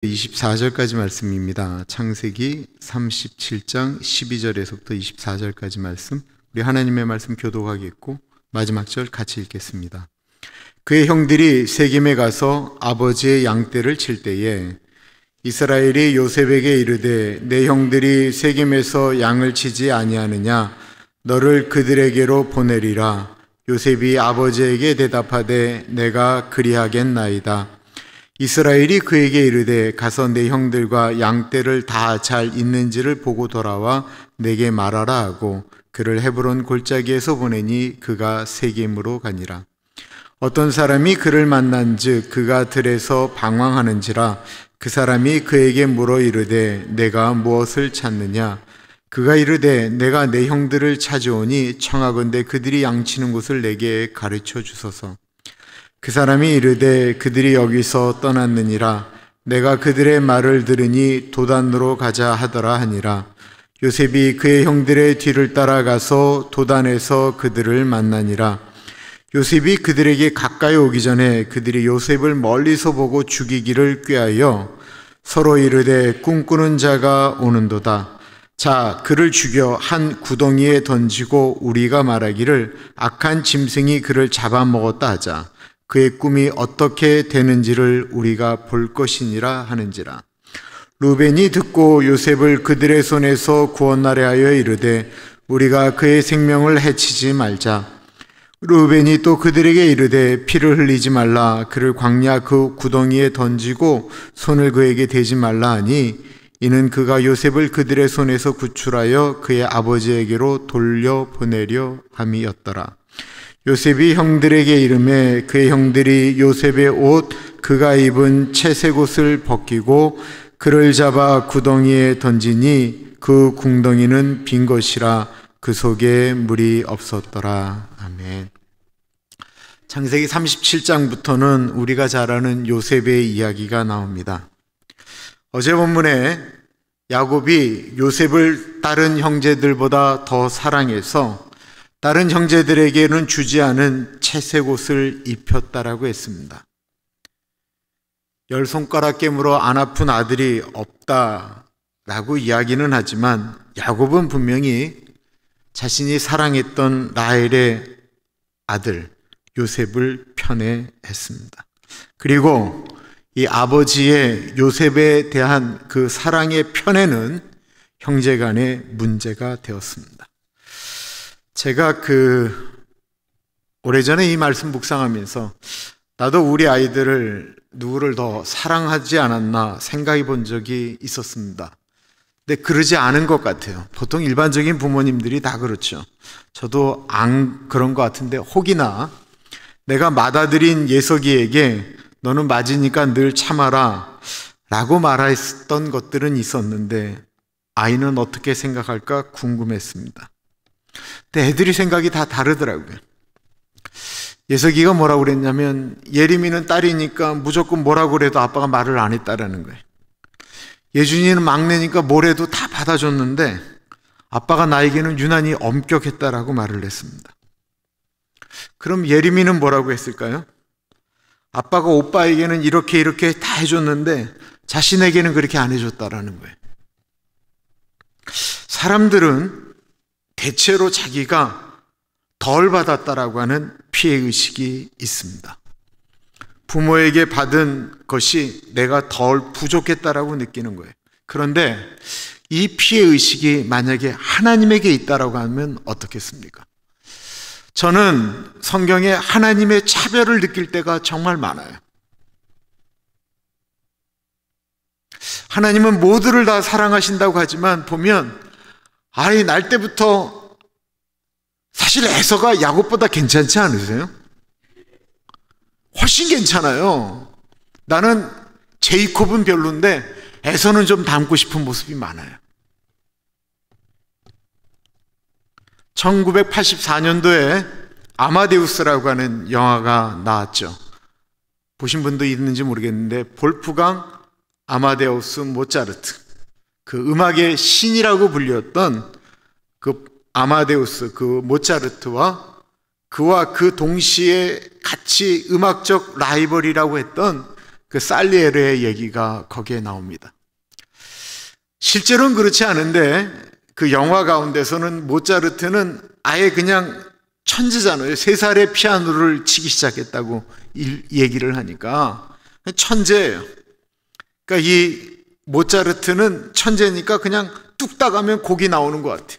24절까지 말씀입니다. 창세기 37장 12절에서부터 24절까지 말씀, 우리 하나님의 말씀 교독하겠고 마지막 절 같이 읽겠습니다. 그의 형들이 세겜에 가서 아버지의 양떼를 칠 때에 이스라엘이 요셉에게 이르되 내 형들이 세겜에서 양을 치지 아니하느냐, 너를 그들에게로 보내리라. 요셉이 아버지에게 대답하되 내가 그리하겠나이다. 이스라엘이 그에게 이르되 가서 내 형들과 양떼를 다 잘 있는지를 보고 돌아와 내게 말하라 하고 그를 헤브론 골짜기에서 보내니 그가 세겜으로 가니라. 어떤 사람이 그를 만난즉 그가 들에서 방황하는지라. 그 사람이 그에게 물어 이르되 내가 무엇을 찾느냐. 그가 이르되 내가 내 형들을 찾아오니 청하건대 그들이 양치는 곳을 내게 가르쳐 주소서. 그 사람이 이르되 그들이 여기서 떠났느니라. 내가 그들의 말을 들으니 도단으로 가자 하더라 하니라. 요셉이 그의 형들의 뒤를 따라가서 도단에서 그들을 만나니라. 요셉이 그들에게 가까이 오기 전에 그들이 요셉을 멀리서 보고 죽이기를 꾀하여 서로 이르되 꿈꾸는 자가 오는도다. 자, 그를 죽여 한 구덩이에 던지고 우리가 말하기를 악한 짐승이 그를 잡아먹었다 하자. 그의 꿈이 어떻게 되는지를 우리가 볼 것이니라 하는지라. 루벤이 듣고 요셉을 그들의 손에서 구원하려 하여 이르되 우리가 그의 생명을 해치지 말자. 루벤이 또 그들에게 이르되 피를 흘리지 말라. 그를 광야 그 구덩이에 던지고 손을 그에게 대지 말라 하니 이는 그가 요셉을 그들의 손에서 구출하여 그의 아버지에게로 돌려보내려 함이었더라. 요셉이 형들에게 이르매 그의 형들이 요셉의 옷 그가 입은 채색 옷을 벗기고 그를 잡아 구덩이에 던지니 그 궁덩이는 빈 것이라. 그 속에 물이 없었더라. 아멘. 창세기 37장부터는 우리가 잘 아는 요셉의 이야기가 나옵니다. 어제 본문에 야곱이 요셉을 다른 형제들보다 더 사랑해서 다른 형제들에게는 주지 않은 채색 옷을 입혔다라고 했습니다. 10손가락 깨물어 안 아픈 아들이 없다라고 이야기는 하지만 야곱은 분명히 자신이 사랑했던 라헬의 아들 요셉을 편애했습니다. 그리고 이 아버지의 요셉에 대한 그 사랑의 편애는 형제간의 문제가 되었습니다. 제가 오래전에 이 말씀 묵상하면서 나도 우리 아이들을 누구를 더 사랑하지 않았나 생각해 본 적이 있었습니다. 근데 그러지 않은 것 같아요. 보통 일반적인 부모님들이 다 그렇죠. 저도 안 그런 것 같은데 혹이나 내가 맏아들인 예석이에게 너는 맞으니까 늘 참아라 라고 말했던 것들은 있었는데 아이는 어떻게 생각할까 궁금했습니다. 근데 애들이 생각이 다 다르더라고요. 예석이가 뭐라고 그랬냐면 예림이는 딸이니까 무조건 뭐라고 그래도 아빠가 말을 안 했다라는 거예요. 예준이는 막내니까 뭘 해도 다 받아줬는데 아빠가 나에게는 유난히 엄격했다라고 말을 했습니다. 그럼 예림이는 뭐라고 했을까요? 아빠가 오빠에게는 이렇게 다 해줬는데 자신에게는 그렇게 안 해줬다라는 거예요. 사람들은 대체로 자기가 덜 받았다라고 하는 피해의식이 있습니다. 부모에게 받은 것이 내가 덜 부족했다라고 느끼는 거예요. 그런데 이 피해의식이 만약에 하나님에게 있다라고 하면 어떻겠습니까? 저는 성경에 하나님의 차별을 느낄 때가 정말 많아요. 하나님은 모두를 다 사랑하신다고 하지만 보면 아이 날 때부터 사실 에서가 야곱보다 괜찮지 않으세요? 훨씬 괜찮아요. 나는 제이콥은 별론데 에서는 좀 닮고 싶은 모습이 많아요. 1984년도에 아마데우스라고 하는 영화가 나왔죠. 보신 분도 있는지 모르겠는데 볼프강 아마데우스 모차르트, 그 음악의 신이라고 불렸던 그 아마데우스, 그 모차르트와 그와 그 동시에 같이 음악적 라이벌이라고 했던 그 살리에르의 얘기가 거기에 나옵니다. 실제로는 그렇지 않은데 그 영화 가운데서는 모차르트는 아예 그냥 천재잖아요. 3살에 피아노를 치기 시작했다고 얘기를 하니까 천재예요. 그러니까 이 모차르트는 천재니까 그냥 뚝딱 하면 곡이 나오는 것 같아요.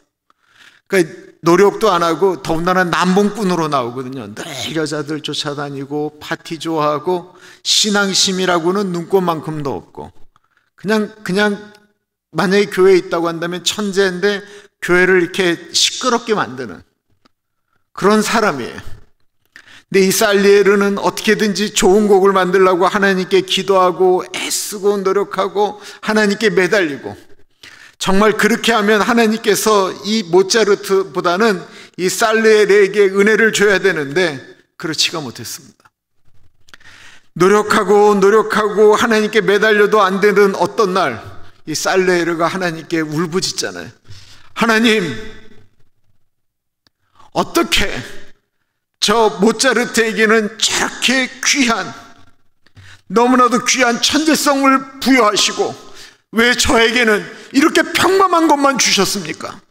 그러니까 노력도 안 하고 더군다나 남봉꾼으로 나오거든요. 늘 여자들 쫓아다니고 파티 좋아하고 신앙심이라고는 눈꽃만큼도 없고 그냥 만약에 교회에 있다고 한다면 천재인데 교회를 이렇게 시끄럽게 만드는 그런 사람이에요. 근데 이 살리에르는 어떻게든지 좋은 곡을 만들려고 하나님께 기도하고 애쓰고 노력하고 하나님께 매달리고 정말 그렇게 하면 하나님께서 이 모차르트보다는 이 살리에르에게 은혜를 줘야 되는데 그렇지가 못했습니다. 노력하고 하나님께 매달려도 안 되는 어떤 날 이 살리에르가 하나님께 울부짖잖아요. 하나님, 어떻게 저 모차르트에게는 저렇게 귀한, 너무나도 귀한 천재성을 부여하시고 왜 저에게는 이렇게 평범한 것만 주셨습니까?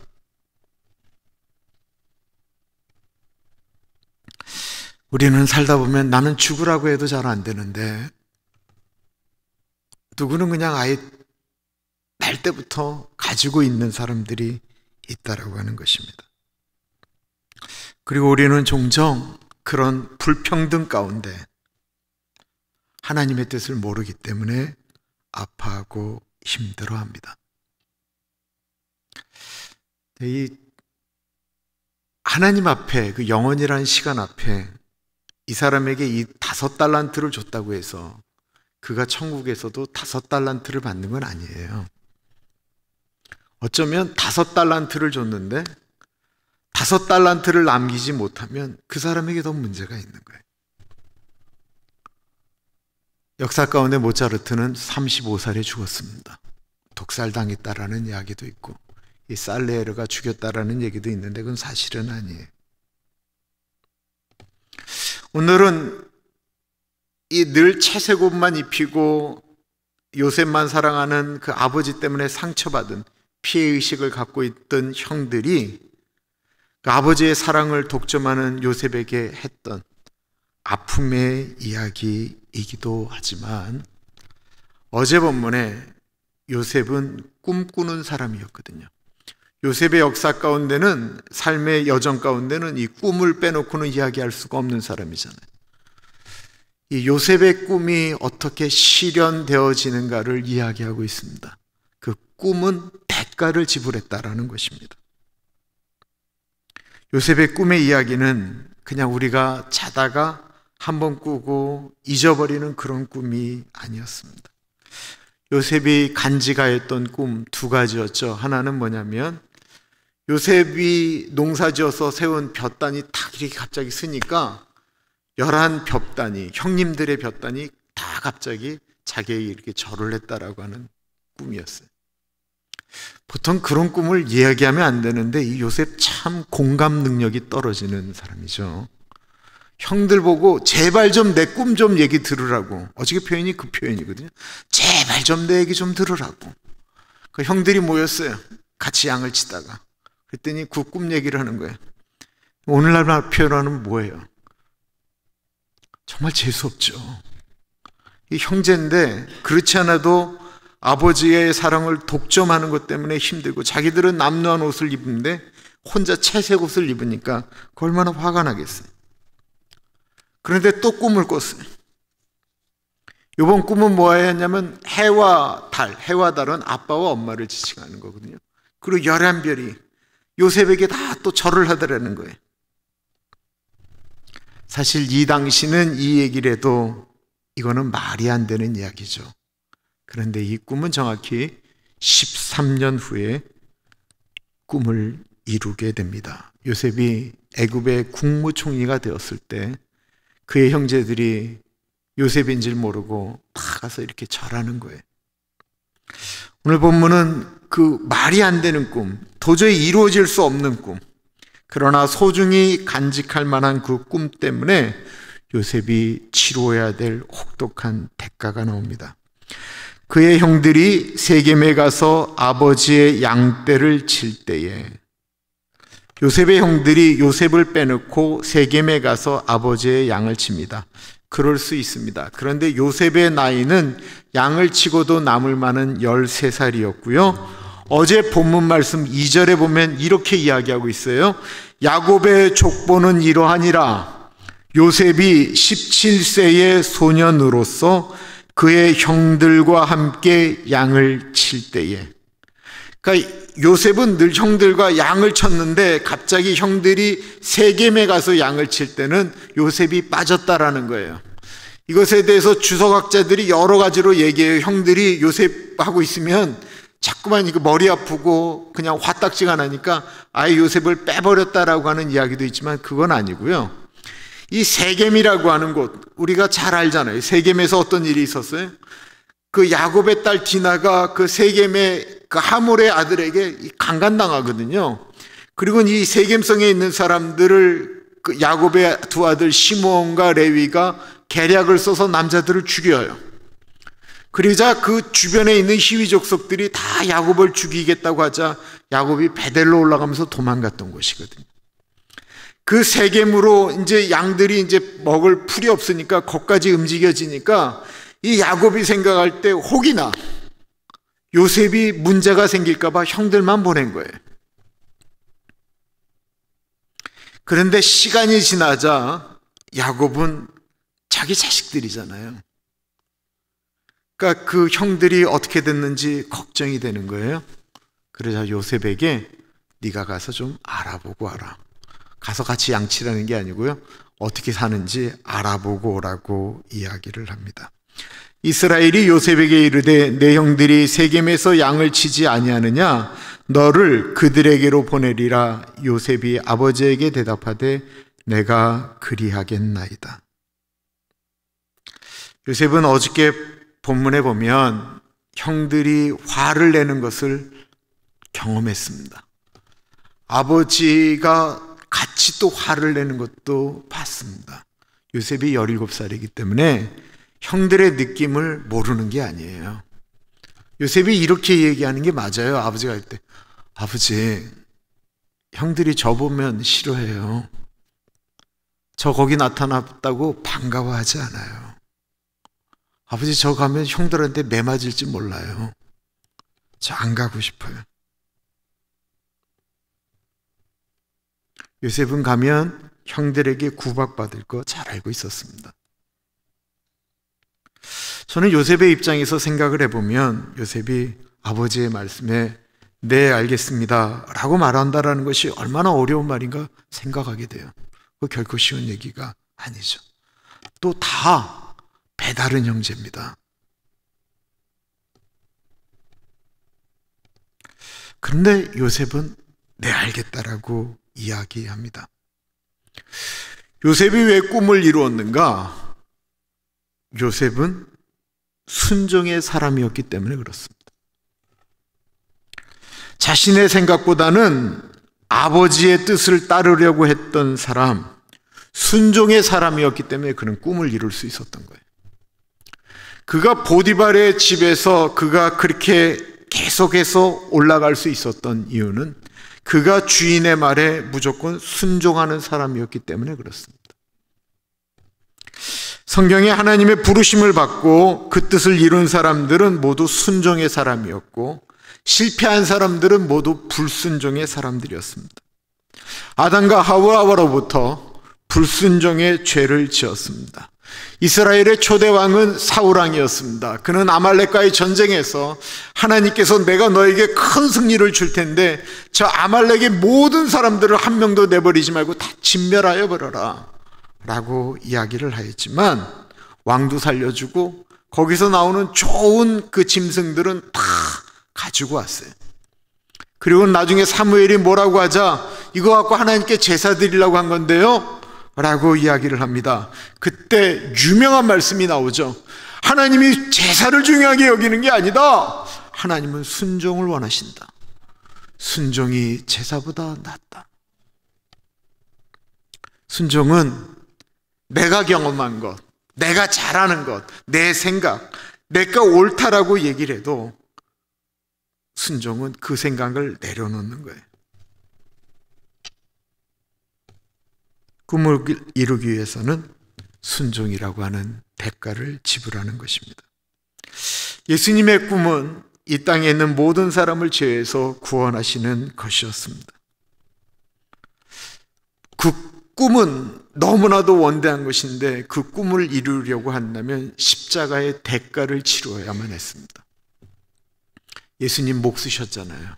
우리는 살다 보면 나는 죽으라고 해도 잘 안 되는데 누구는 그냥 아예 날 때부터 가지고 있는 사람들이 있다라고 하는 것입니다. 그리고 우리는 종종 그런 불평등 가운데 하나님의 뜻을 모르기 때문에 아파하고 힘들어합니다. 이 하나님 앞에 그 영원이라는 시간 앞에 이 사람에게 이 5달란트를 줬다고 해서 그가 천국에서도 5달란트를 받는 건 아니에요. 어쩌면 5달란트를 줬는데 5달란트를 남기지 못하면 그 사람에게 더 문제가 있는 거예요. 역사 가운데 모차르트는 35살에 죽었습니다. 독살당했다라는 이야기도 있고 이 살리에르가 죽였다라는 얘기도 있는데 그건 사실은 아니에요. 오늘은 이 늘 채색 옷만 입히고 요셉만 사랑하는 그 아버지 때문에 상처받은 피해의식을 갖고 있던 형들이 그 아버지의 사랑을 독점하는 요셉에게 했던 아픔의 이야기이기도 하지만 어제 본문에 요셉은 꿈꾸는 사람이었거든요. 요셉의 역사 가운데는 삶의 여정 가운데는 이 꿈을 빼놓고는 이야기할 수가 없는 사람이잖아요. 이 요셉의 꿈이 어떻게 실현되어지는가를 이야기하고 있습니다. 그 꿈은 대가를 지불했다라는 것입니다. 요셉의 꿈의 이야기는 그냥 우리가 자다가 한번 꾸고 잊어버리는 그런 꿈이 아니었습니다. 요셉이 간직하였던 꿈 2가지였죠. 하나는 뭐냐면 요셉이 농사지어서 세운 볕단이 딱 이렇게 갑자기 쓰니까 11 볕단이, 형님들의 볕단이 다 갑자기 자기에게 이렇게 절을 했다라고 하는 꿈이었어요. 보통 그런 꿈을 이야기하면 안 되는데 이 요셉 참 공감 능력이 떨어지는 사람이죠. 형들 보고 제발 좀 내 꿈 좀 얘기 들으라고. 어저께 표현이 그 표현이거든요. 제발 좀 내 얘기 좀 들으라고. 그 형들이 모였어요. 같이 양을 치다가. 그랬더니 그 꿈 얘기를 하는 거예요. 오늘날 표현하는 뭐예요? 정말 재수없죠. 이 형제인데 그렇지 않아도 아버지의 사랑을 독점하는 것 때문에 힘들고 자기들은 남루한 옷을 입는데 혼자 채색 옷을 입으니까 그 얼마나 화가 나겠어요. 그런데 또 꿈을 꿨어요. 이번 꿈은 뭐였냐면 해와 달은 아빠와 엄마를 지칭하는 거거든요. 그리고 11별이 요셉에게 다 또 절을 하더라는 거예요. 사실 이 당시는 이 얘기를 해도 이거는 말이 안 되는 이야기죠. 그런데 이 꿈은 정확히 13년 후에 꿈을 이루게 됩니다. 요셉이 애굽의 국무총리가 되었을 때 그의 형제들이 요셉인 줄 모르고 다 가서 이렇게 절하는 거예요. 오늘 본문은 그 말이 안 되는 꿈, 도저히 이루어질 수 없는 꿈, 그러나 소중히 간직할 만한 그 꿈 때문에 요셉이 치러야 될 혹독한 대가가 나옵니다. 그의 형들이 세겜에 가서 아버지의 양떼를 칠 때에, 요셉의 형들이 요셉을 빼놓고 세겜에 가서 아버지의 양을 칩니다. 그럴 수 있습니다. 그런데 요셉의 나이는 양을 치고도 남을 만한 13살이었고요. 어제 본문 말씀 2절에 보면 이렇게 이야기하고 있어요. 야곱의 족보는 이러하니라. 요셉이 17세의 소년으로서 그의 형들과 함께 양을 칠 때에, 그러니까 요셉은 늘 형들과 양을 쳤는데 갑자기 형들이 세겜에 가서 양을 칠 때는 요셉이 빠졌다라는 거예요. 이것에 대해서 주석학자들이 여러 가지로 얘기해요. 형들이 요셉하고 있으면 자꾸만 이거 머리 아프고 그냥 화딱지가 나니까 아예 요셉을 빼버렸다라고 하는 이야기도 있지만 그건 아니고요. 이 세겜이라고 하는 곳, 우리가 잘 알잖아요. 세겜에서 어떤 일이 있었어요? 그 야곱의 딸 디나가 그 세겜의 그 하몰의 아들에게 강간당하거든요. 그리고 이 세겜성에 있는 사람들을 그 야곱의 두 아들 시므온과 레위가 계략을 써서 남자들을 죽여요. 그러자 그 주변에 있는 희위 족속들이 다 야곱을 죽이겠다고 하자 야곱이 베델로 올라가면서 도망갔던 곳이거든요. 그 세겜으로 이제 양들이 이제 먹을 풀이 없으니까 거기까지 움직여지니까 이 야곱이 생각할 때 혹이나 요셉이 문제가 생길까봐 형들만 보낸 거예요. 그런데 시간이 지나자 야곱은 자기 자식들이잖아요. 그러니까 그 형들이 어떻게 됐는지 걱정이 되는 거예요. 그러자 요셉에게 네가 가서 좀 알아보고 와라. 가서 같이 양치라는 게 아니고요. 어떻게 사는지 알아보고 오라고 이야기를 합니다. 이스라엘이 요셉에게 이르되 내 형들이 세겜에서 양을 치지 아니하느냐? 너를 그들에게로 보내리라. 요셉이 아버지에게 대답하되 내가 그리하겠나이다. 요셉은 어저께 본문에 보면 형들이 화를 내는 것을 경험했습니다. 아버지가 같이 또 화를 내는 것도 봤습니다. 요셉이 17살이기 때문에 형들의 느낌을 모르는 게 아니에요. 요셉이 이렇게 얘기하는 게 맞아요. 아버지가 할 때, 아버지, 형들이 저 보면 싫어해요. 저 거기 나타났다고 반가워하지 않아요. 아버지, 저 가면 형들한테 매 맞을지 몰라요. 저 안 가고 싶어요. 요셉은 가면 형들에게 구박받을 거 잘 알고 있었습니다. 저는 요셉의 입장에서 생각을 해보면 요셉이 아버지의 말씀에 네 알겠습니다 라고 말한다는 것이 얼마나 어려운 말인가 생각하게 돼요. 그거 결코 쉬운 얘기가 아니죠. 또 다 배다른 형제입니다. 그런데 요셉은 네 알겠다라고 이야기합니다. 요셉이 왜 꿈을 이루었는가? 요셉은 순종의 사람이었기 때문에 그렇습니다. 자신의 생각보다는 아버지의 뜻을 따르려고 했던 사람, 순종의 사람이었기 때문에 그는 꿈을 이룰 수 있었던 거예요. 그가 보디발의 집에서 그가 그렇게 계속해서 올라갈 수 있었던 이유는 그가 주인의 말에 무조건 순종하는 사람이었기 때문에 그렇습니다. 성경에 하나님의 부르심을 받고 그 뜻을 이룬 사람들은 모두 순종의 사람이었고 실패한 사람들은 모두 불순종의 사람들이었습니다. 아담과 하와로부터 불순종의 죄를 지었습니다. 이스라엘의 초대 왕은 사울왕이었습니다. 그는 아말렉과의 전쟁에서 하나님께서 내가 너에게 큰 승리를 줄 텐데 저 아말렉의 모든 사람들을 한 명도 내버리지 말고 다 진멸하여 버려라 라고 이야기를 하였지만 왕도 살려주고 거기서 나오는 좋은 그 짐승들은 다 가지고 왔어요. 그리고 나중에 사무엘이 뭐라고 하자 이거 갖고 하나님께 제사 드리려고 한 건데요 라고 이야기를 합니다. 그때 유명한 말씀이 나오죠. 하나님이 제사를 중요하게 여기는 게 아니다. 하나님은 순종을 원하신다. 순종이 제사보다 낫다. 순종은 내가 경험한 것, 내가 잘하는 것, 내 생각, 내가 옳다라고 얘기를 해도 순종은 그 생각을 내려놓는 거예요. 꿈을 이루기 위해서는 순종이라고 하는 대가를 지불하는 것입니다. 예수님의 꿈은 이 땅에 있는 모든 사람을 죄에서 구원하시는 것이었습니다. 그 꿈은 너무나도 원대한 것인데 그 꿈을 이루려고 한다면 십자가의 대가를 치루어야만 했습니다. 예수님 목 쓰셨잖아요.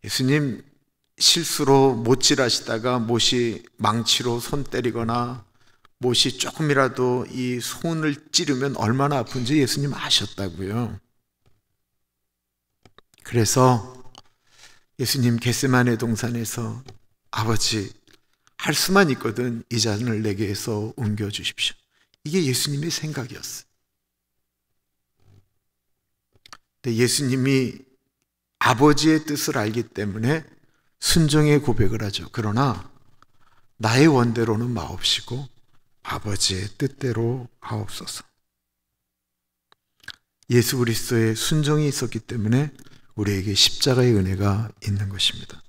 예수님 실수로 못질하시다가 못이 망치로 손 때리거나 못이 조금이라도 이 손을 찌르면 얼마나 아픈지 예수님 아셨다고요. 그래서 예수님 겟세마네 동산에서 아버지 할 수만 있거든 이 잔을 내게서 옮겨주십시오. 이게 예수님의 생각이었어요. 근데 예수님이 아버지의 뜻을 알기 때문에 순종의 고백을 하죠. 그러나 나의 원대로는 마옵시고 아버지의 뜻대로 하옵소서. 예수 그리스도의 순종이 있었기 때문에 우리에게 십자가의 은혜가 있는 것입니다.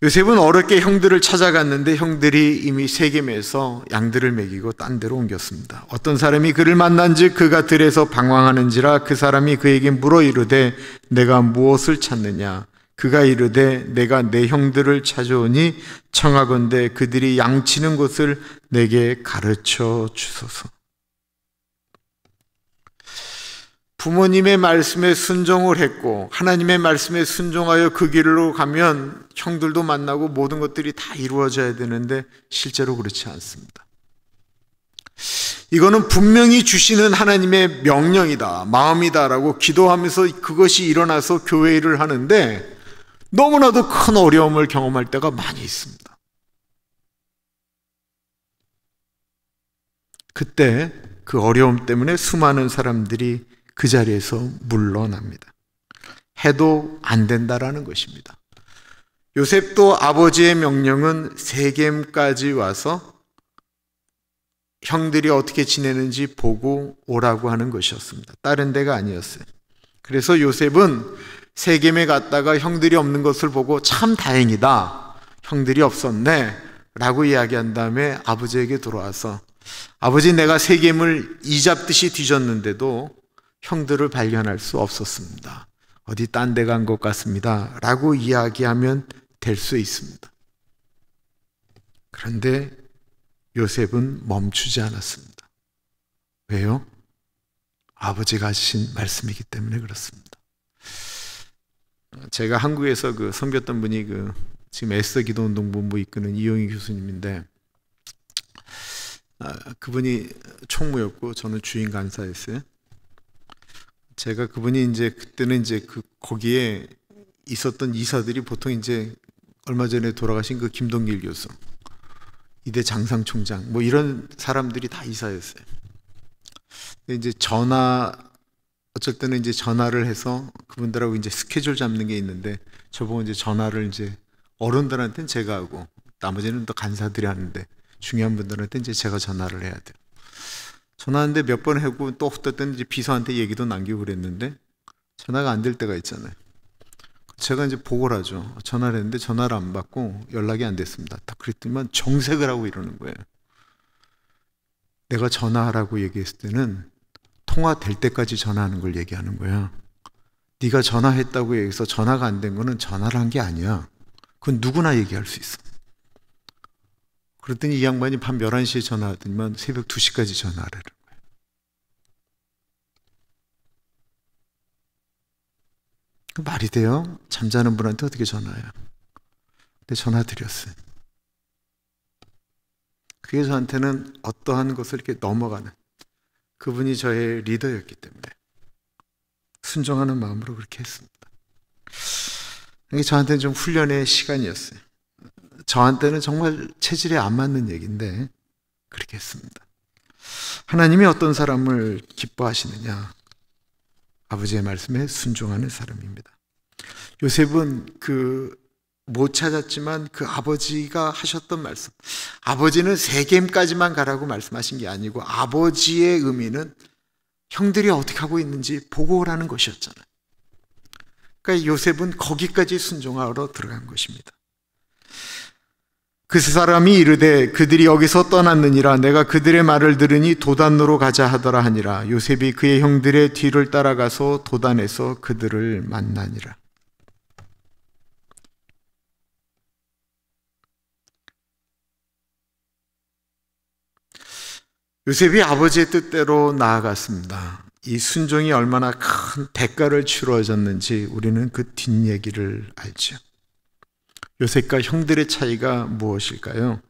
요셉은 어렵게 형들을 찾아갔는데 형들이 이미 세겜에서 양들을 먹이고 딴 데로 옮겼습니다. 어떤 사람이 그를 만난즉 그가 들에서 방황하는지라 그 사람이 그에게 물어 이르되 내가 무엇을 찾느냐? 그가 이르되 내가 내 형들을 찾아오니 청하건대 그들이 양치는 곳을 내게 가르쳐 주소서. 부모님의 말씀에 순종을 했고 하나님의 말씀에 순종하여 그 길로 가면 형들도 만나고 모든 것들이 다 이루어져야 되는데 실제로 그렇지 않습니다. 이거는 분명히 주시는 하나님의 명령이다, 마음이다라고 기도하면서 그것이 일어나서 교회 일을 하는데 너무나도 큰 어려움을 경험할 때가 많이 있습니다. 그때 그 어려움 때문에 수많은 사람들이 그 자리에서 물러납니다. 해도 안 된다라는 것입니다. 요셉도 아버지의 명령은 세겜까지 와서 형들이 어떻게 지내는지 보고 오라고 하는 것이었습니다. 다른 데가 아니었어요. 그래서 요셉은 세겜에 갔다가 형들이 없는 것을 보고 참 다행이다, 형들이 없었네 라고 이야기한 다음에 아버지에게 돌아와서 아버지 내가 세겜을 이잡듯이 뒤졌는데도 형들을 발견할 수 없었습니다. 어디 딴 데 간 것 같습니다 라고 이야기하면 될 수 있습니다. 그런데 요셉은 멈추지 않았습니다. 왜요? 아버지가 하신 말씀이기 때문에 그렇습니다. 제가 한국에서 섬겼던 분이 지금 애써 기도운동본부 이끄는 이용희 교수님인데 그분이 총무였고 저는 주임 간사였어요. 제가 그분이 그때는 거기에 있었던 이사들이 보통 얼마 전에 돌아가신 그 김동길 교수, 이대 장상총장, 이런 사람들이 다 이사였어요. 근데 어쩔 때는 전화를 해서 그분들하고 스케줄 잡는 게 있는데 저보고 전화를 어른들한테는 제가 하고 나머지는 또 간사들이 하는데 중요한 분들한테는 제가 전화를 해야 돼요. 전화하는데 몇 번 하고 또 어떨 때는 비서한테 얘기도 남기고 그랬는데 전화가 안 될 때가 있잖아요. 제가 보고를 하죠. 전화를 했는데 전화를 안 받고 연락이 안 됐습니다. 딱 그랬더니만 정색을 하고 이러는 거예요. 내가 전화하라고 얘기했을 때는 통화될 때까지 전화하는 걸 얘기하는 거야. 네가 전화했다고 얘기해서 전화가 안 된 거는 전화를 한 게 아니야. 그건 누구나 얘기할 수 있어. 그랬더니 이 양반이 밤 11시에 전화하더니만 새벽 2시까지 전화를 하는 거예요. 그 말이 돼요? 잠자는 분한테 어떻게 전화해요? 근데 전화 드렸어요. 그게 저한테는 어떠한 것을 이렇게 넘어가는, 그분이 저의 리더였기 때문에 순종하는 마음으로 그렇게 했습니다. 이게 저한테는 좀 훈련의 시간이었어요. 저한테는 정말 체질에 안 맞는 얘기인데 그렇게 했습니다. 하나님이 어떤 사람을 기뻐하시느냐? 아버지의 말씀에 순종하는 사람입니다. 요셉은 그 못 찾았지만 그 아버지가 하셨던 말씀, 아버지는 세겜까지만 가라고 말씀하신 게 아니고 아버지의 의미는 형들이 어떻게 하고 있는지 보고 오라는 것이었잖아요. 그러니까 요셉은 거기까지 순종하러 들어간 것입니다. 그 사람이 이르되 그들이 여기서 떠났느니라. 내가 그들의 말을 들으니 도단으로 가자 하더라 하니라. 요셉이 그의 형들의 뒤를 따라가서 도단에서 그들을 만나니라. 요셉이 아버지의 뜻대로 나아갔습니다. 이 순종이 얼마나 큰 대가를 치러졌는지 우리는 그 뒷얘기를 알죠. 요셉과 형들의 차이가 무엇일까요?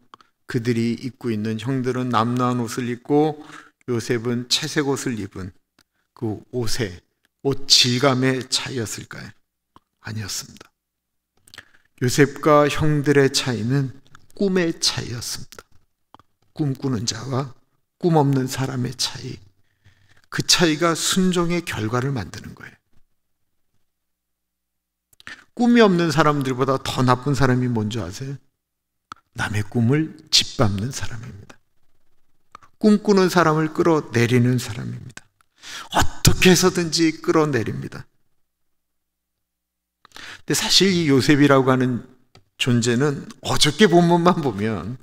그들이 입고 있는, 형들은 남루한 옷을 입고 요셉은 채색 옷을 입은 그 옷 질감의 차이였을까요? 아니었습니다. 요셉과 형들의 차이는 꿈의 차이였습니다. 꿈꾸는 자와 꿈 없는 사람의 차이, 그 차이가 순종의 결과를 만드는 거예요. 꿈이 없는 사람들보다 더 나쁜 사람이 뭔지 아세요? 남의 꿈을 짓밟는 사람입니다. 꿈꾸는 사람을 끌어내리는 사람입니다. 어떻게 해서든지 끌어내립니다. 근데 사실 이 요셉이라고 하는 존재는 어저께 본문만 보면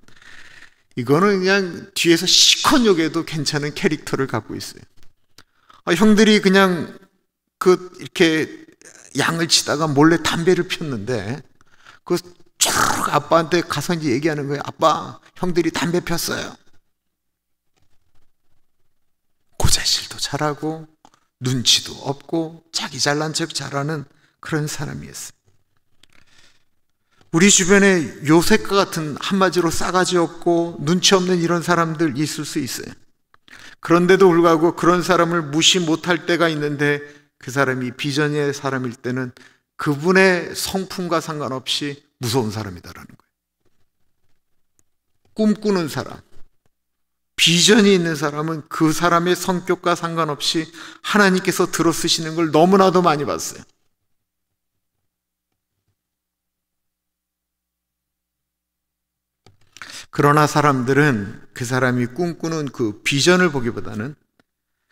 이거는 그냥 뒤에서 시컷 욕해도 괜찮은 캐릭터를 갖고 있어요. 형들이 그냥 이렇게 양을 치다가 몰래 담배를 폈는데 쭉 아빠한테 가서 이제 얘기하는 거예요. 아빠, 형들이 담배 폈어요. 고자질도 잘하고 눈치도 없고 자기 잘난 척 잘하는 그런 사람이었어요. 우리 주변에 요셉과 같은, 한마디로 싸가지 없고 눈치 없는 이런 사람들 있을 수 있어요. 그런데도 불구하고 그런 사람을 무시 못할 때가 있는데 그 사람이 비전의 사람일 때는 그분의 성품과 상관없이 무서운 사람이다라는 거예요. 꿈꾸는 사람, 비전이 있는 사람은 그 사람의 성격과 상관없이 하나님께서 들어 쓰시는 걸 너무나도 많이 봤어요. 그러나 사람들은 그 사람이 꿈꾸는 그 비전을 보기보다는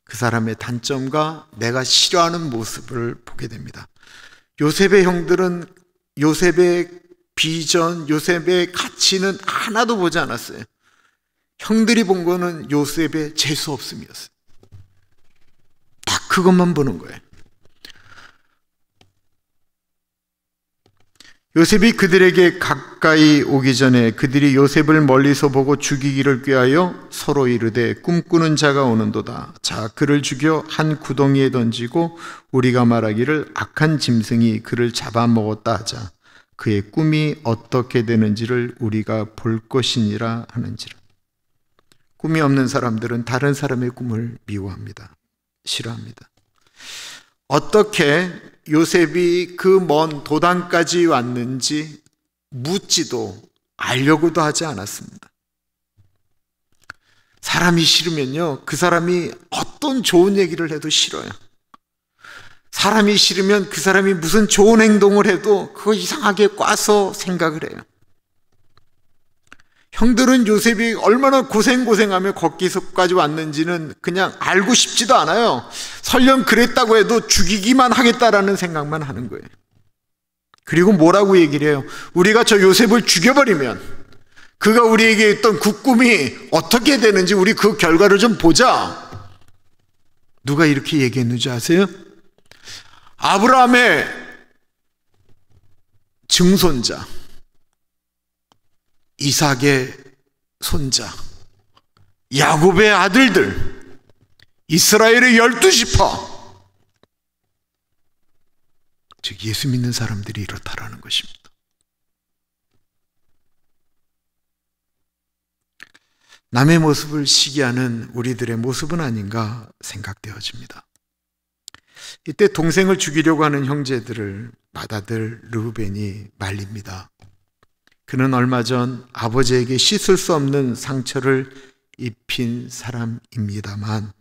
그 사람의 단점과 내가 싫어하는 모습을 보게 됩니다. 요셉의 형들은 요셉의 비전, 요셉의 가치는 하나도 보지 않았어요. 형들이 본 거는 요셉의 재수없음이었어요. 딱 그것만 보는 거예요. 요셉이 그들에게 가까이 오기 전에 그들이 요셉을 멀리서 보고 죽이기를 꾀하여 서로 이르되 꿈꾸는 자가 오는도다. 자, 그를 죽여 한 구덩이에 던지고 우리가 말하기를 악한 짐승이 그를 잡아먹었다 하자. 그의 꿈이 어떻게 되는지를 우리가 볼 것이니라 하는지라. 꿈이 없는 사람들은 다른 사람의 꿈을 미워합니다. 싫어합니다. 어떻게 요셉이 그 먼 도단까지 왔는지 묻지도 알려고도 하지 않았습니다. 사람이 싫으면요, 그 사람이 어떤 좋은 얘기를 해도 싫어요. 사람이 싫으면 그 사람이 무슨 좋은 행동을 해도 그거 이상하게 꽈서 생각을 해요. 형들은 요셉이 얼마나 고생하며 거기서까지 왔는지는 그냥 알고 싶지도 않아요. 설령 그랬다고 해도 죽이기만 하겠다라는 생각만 하는 거예요. 그리고 뭐라고 얘기를 해요? 우리가 저 요셉을 죽여버리면 그가 우리에게 했던 그 꿈이 어떻게 되는지 우리 그 결과를 좀 보자. 누가 이렇게 얘기했는지 아세요? 아브라함의 증손자, 이삭의 손자, 야곱의 아들들, 이스라엘의 12지파, 즉 예수 믿는 사람들이 이렇다라는 것입니다. 남의 모습을 시기하는 우리들의 모습은 아닌가 생각되어집니다. 이때 동생을 죽이려고 하는 형제들을 맏아들 르우벤이 말립니다. 그는 얼마 전 아버지에게 씻을 수 없는 상처를 입힌 사람입니다만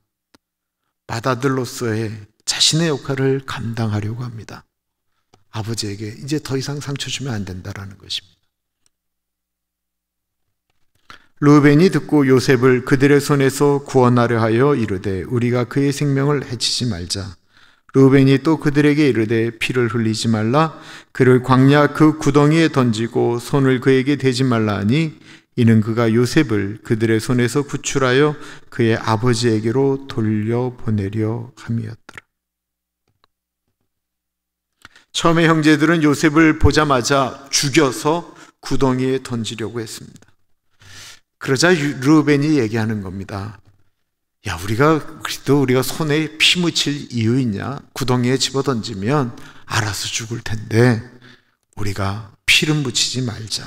맏아들로서의 자신의 역할을 감당하려고 합니다. 아버지에게 이제 더 이상 상처 주면 안 된다라는 것입니다. 르우벤이 듣고 요셉을 그들의 손에서 구원하려 하여 이르되 우리가 그의 생명을 해치지 말자. 르우벤이 또 그들에게 이르되 피를 흘리지 말라. 그를 광야 그 구덩이에 던지고 손을 그에게 대지 말라 하니 이는 그가 요셉을 그들의 손에서 구출하여 그의 아버지에게로 돌려보내려 함이었더라. 처음에 형제들은 요셉을 보자마자 죽여서 구덩이에 던지려고 했습니다. 그러자 르우벤이 얘기하는 겁니다. 야, 우리가 손에 피 묻힐 이유 있냐? 구덩이에 집어던지면 알아서 죽을 텐데 우리가 피를 묻히지 말자.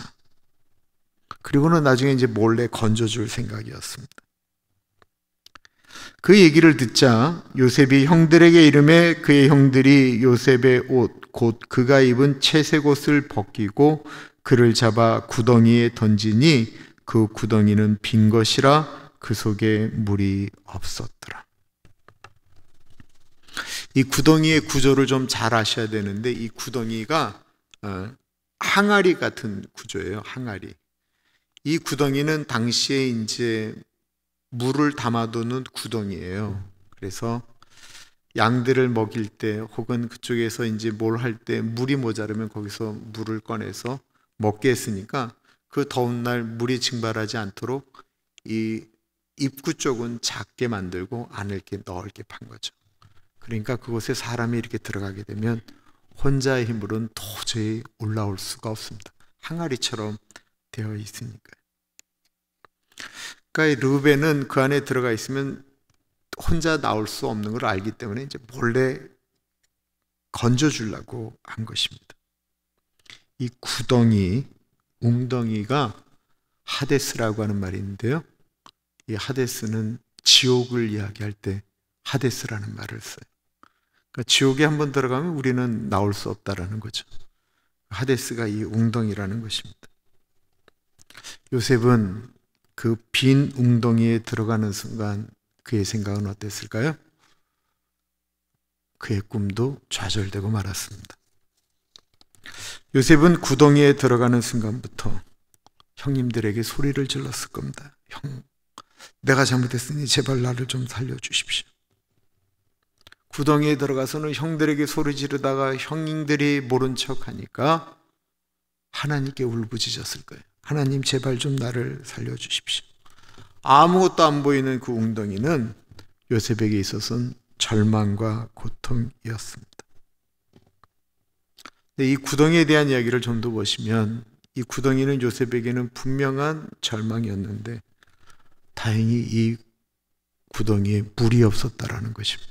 그리고는 나중에 이제 몰래 건져줄 생각이었습니다. 그 얘기를 듣자 요셉이 형들에게 이르매 그의 형들이 요셉의 옷 곧 그가 입은 채색 옷을 벗기고 그를 잡아 구덩이에 던지니 그 구덩이는 빈 것이라 그 속에 물이 없었더라. 이 구덩이의 구조를 좀 잘 아셔야 되는데 이 구덩이가 항아리 같은 구조예요. 항아리. 이 구덩이는 당시에 이제 물을 담아두는 구덩이예요. 그래서 양들을 먹일 때 혹은 그쪽에서 이제 뭘 할 때 물이 모자르면 거기서 물을 꺼내서 먹게 했으니까 그 더운 날 물이 증발하지 않도록 이 입구 쪽은 작게 만들고 안을 이렇게 넓게 판 거죠. 그러니까 그곳에 사람이 이렇게 들어가게 되면 혼자의 힘으로는 도저히 올라올 수가 없습니다. 항아리처럼 되어 있으니까요. 그러니까 르우벤은 그 안에 들어가 있으면 혼자 나올 수 없는 걸 알기 때문에 이제 몰래 건져주려고 한 것입니다. 이 구덩이, 웅덩이가 하데스라고 하는 말이 있는데요. 이 하데스는 지옥을 이야기할 때 하데스라는 말을 써요. 그러니까 지옥에 한번 들어가면 우리는 나올 수 없다라는 거죠. 하데스가 이 웅덩이라는 것입니다. 요셉은 그 빈 웅덩이에 들어가는 순간 그의 생각은 어땠을까요? 그의 꿈도 좌절되고 말았습니다. 요셉은 구덩이에 들어가는 순간부터 형님들에게 소리를 질렀을 겁니다. 형, 내가 잘못했으니 제발 나를 좀 살려주십시오. 구덩이에 들어가서는 형들에게 소리 지르다가 형님들이 모른 척하니까 하나님께 울부짖었을 거예요. 하나님 제발 좀 나를 살려주십시오. 아무것도 안 보이는 그 웅덩이는 요셉에게 있어서는 절망과 고통이었습니다. 이 구덩이에 대한 이야기를 좀 더 보시면 이 구덩이는 요셉에게는 분명한 절망이었는데 다행히 이 구덩이에 물이 없었다라는 것입니다.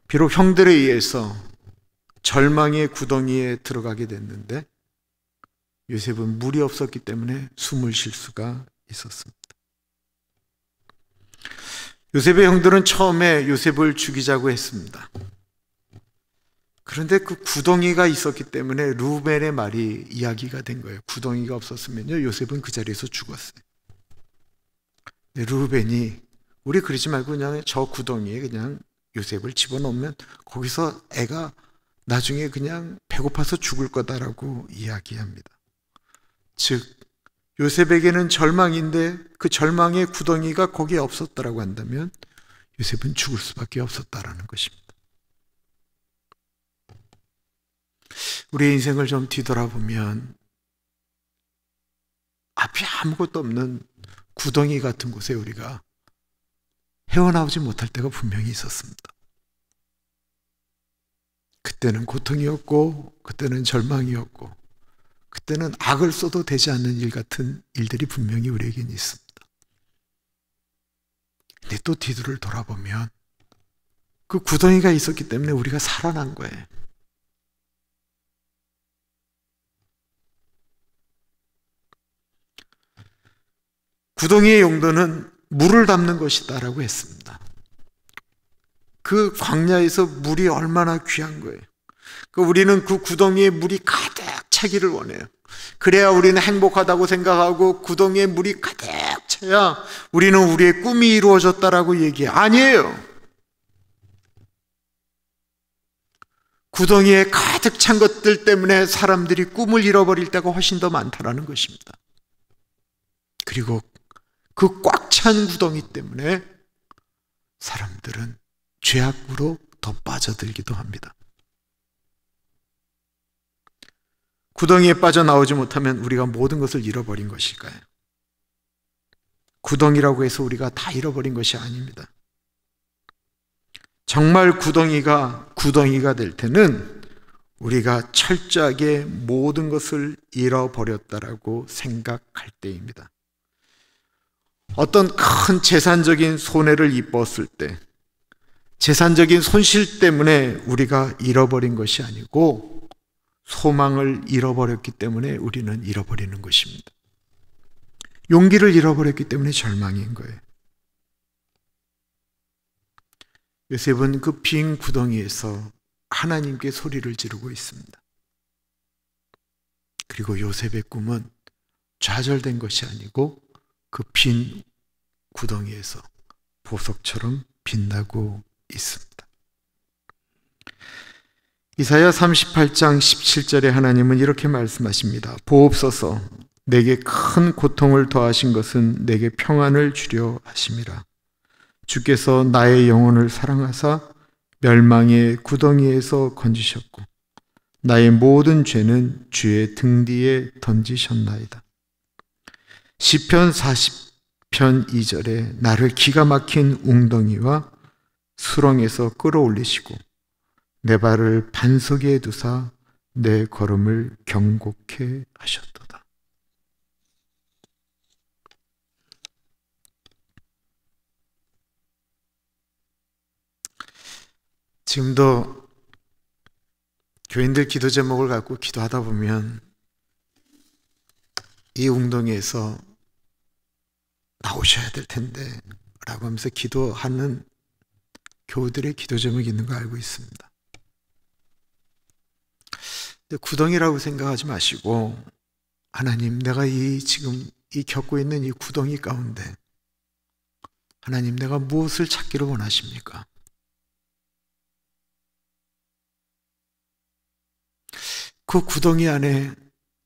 비록 형들에 의해서 절망의 구덩이에 들어가게 됐는데 요셉은 물이 없었기 때문에 숨을 쉴 수가 있었습니다. 요셉의 형들은 처음에 요셉을 죽이자고 했습니다. 그런데 그 구덩이가 있었기 때문에 르우벤의 말이 이야기가 된 거예요. 구덩이가 없었으면요 요셉은 그 자리에서 죽었어요. 르우벤이 우리 그러지 말고 그냥 저 구덩이에 그냥 요셉을 집어넣으면 거기서 애가 나중에 그냥 배고파서 죽을 거다라고 이야기합니다. 즉 요셉에게는 절망인데 그 절망의 구덩이가 거기에 없었다라고 한다면 요셉은 죽을 수밖에 없었다라는 것입니다. 우리의 인생을 좀 뒤돌아보면 앞이 아무것도 없는 구덩이 같은 곳에 우리가 헤어나오지 못할 때가 분명히 있었습니다. 그때는 고통이었고 그때는 절망이었고 그때는 악을 써도 되지 않는 일 같은 일들이 분명히 우리에게는 있습니다. 근데 또 뒤를 돌아보면 그 구덩이가 있었기 때문에 우리가 살아난 거예요. 구덩이의 용도는 물을 담는 것이다라고 했습니다. 그 광야에서 물이 얼마나 귀한 거예요. 우리는 그 구덩이에 물이 가득 차기를 원해요. 그래야 우리는 행복하다고 생각하고 구덩이에 물이 가득 차야 우리는 우리의 꿈이 이루어졌다라고 얘기해요. 아니에요. 구덩이에 가득 찬 것들 때문에 사람들이 꿈을 잃어버릴 때가 훨씬 더 많다라는 것입니다. 그리고 그 꽉 찬 구덩이 때문에 사람들은 죄악으로 더 빠져들기도 합니다. 구덩이에 빠져나오지 못하면 우리가 모든 것을 잃어버린 것일까요? 구덩이라고 해서 우리가 다 잃어버린 것이 아닙니다. 정말 구덩이가 될 때는 우리가 철저하게 모든 것을 잃어버렸다라고 생각할 때입니다. 어떤 큰 재산적인 손해를 입었을 때, 재산적인 손실 때문에 우리가 잃어버린 것이 아니고 소망을 잃어버렸기 때문에 우리는 잃어버리는 것입니다. 용기를 잃어버렸기 때문에 절망인 거예요. 요셉은 그 빈 구덩이에서 하나님께 소리를 지르고 있습니다. 그리고 요셉의 꿈은 좌절된 것이 아니고 그 빈 구덩이에서 보석처럼 빛나고 있습니다. 이사야 38장 17절에 하나님은 이렇게 말씀하십니다. 보옵소서, 내게 큰 고통을 더하신 것은 내게 평안을 주려 하심이라. 주께서 나의 영혼을 사랑하사 멸망의 구덩이에서 건지셨고 나의 모든 죄는 주의 등 뒤에 던지셨나이다. 시편 40편 2절에 나를 기가 막힌 웅덩이와 수렁에서 끌어올리시고 내 발을 반석에 두사 내 걸음을 경고케 하셨도다. 지금도 교인들 기도 제목을 갖고 기도하다 보면 이 웅덩이에서 나오셔야 될 텐데 라고 하면서 기도하는 교우들의 기도 제목이 있는 거 알고 있습니다. 근데 구덩이라고 생각하지 마시고 하나님, 내가 지금 겪고 있는 이 구덩이 가운데 하나님, 내가 무엇을 찾기를 원하십니까? 그 구덩이 안에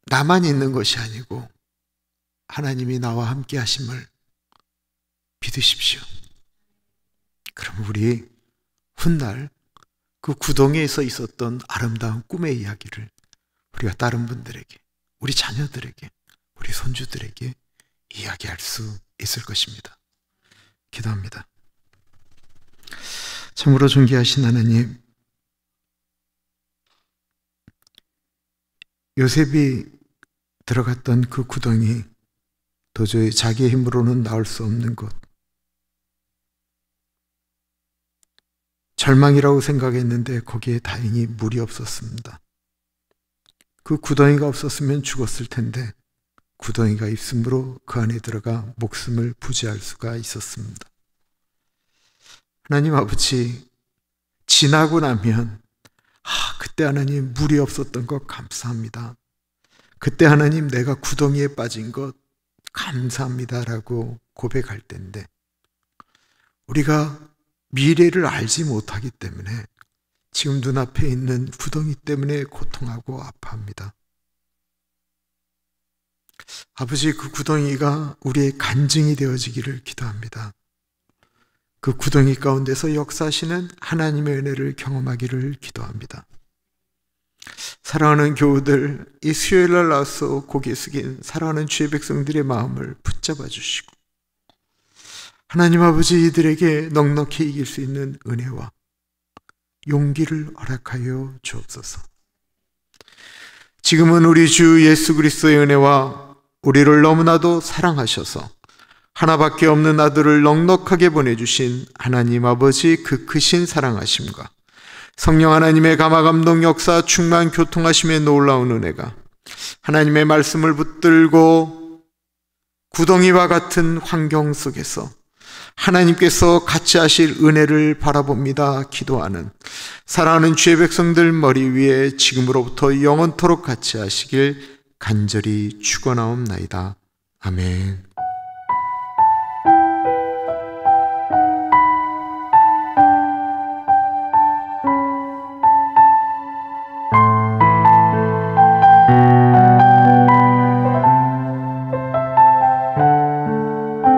나만 있는 것이 아니고 하나님이 나와 함께 하심을 믿으십시오. 그럼 우리 훗날 그 구덩이에서 있었던 아름다운 꿈의 이야기를 우리가 다른 분들에게, 우리 자녀들에게, 우리 손주들에게 이야기할 수 있을 것입니다. 기도합니다. 참으로 존귀하신 하나님, 요셉이 들어갔던 그 구덩이, 도저히 자기의 힘으로는 나올 수 없는 것, 절망이라고 생각했는데 거기에 다행히 물이 없었습니다. 그 구덩이가 없었으면 죽었을 텐데 구덩이가 있으므로 그 안에 들어가 목숨을 부지할 수가 있었습니다. 하나님 아버지, 지나고 나면 그때 하나님 물이 없었던 것 감사합니다. 그때 하나님 내가 구덩이에 빠진 것 감사합니다라고 고백할 때인데, 우리가 미래를 알지 못하기 때문에 지금 눈앞에 있는 구덩이 때문에 고통하고 아파합니다. 아버지, 그 구덩이가 우리의 간증이 되어지기를 기도합니다. 그 구덩이 가운데서 역사하시는 하나님의 은혜를 경험하기를 기도합니다. 사랑하는 교우들, 이 수요일날 나와서 고개 숙인 사랑하는 주의 백성들의 마음을 붙잡아 주시고 하나님 아버지, 이들에게 넉넉히 이길 수 있는 은혜와 용기를 허락하여 주옵소서. 지금은 우리 주 예수 그리스도의 은혜와 우리를 너무나도 사랑하셔서 하나밖에 없는 아들을 넉넉하게 보내주신 하나님 아버지 그 크신 사랑하심과 성령 하나님의 감화감동 역사 충만 교통하심의 놀라운 은혜가 하나님의 말씀을 붙들고 구덩이와 같은 환경 속에서 하나님께서 같이 하실 은혜를 바라봅니다 기도하는 사랑하는 주의 백성들 머리 위에 지금으로부터 영원토록 같이 하시길 간절히 축원하옵나이다. 아멘.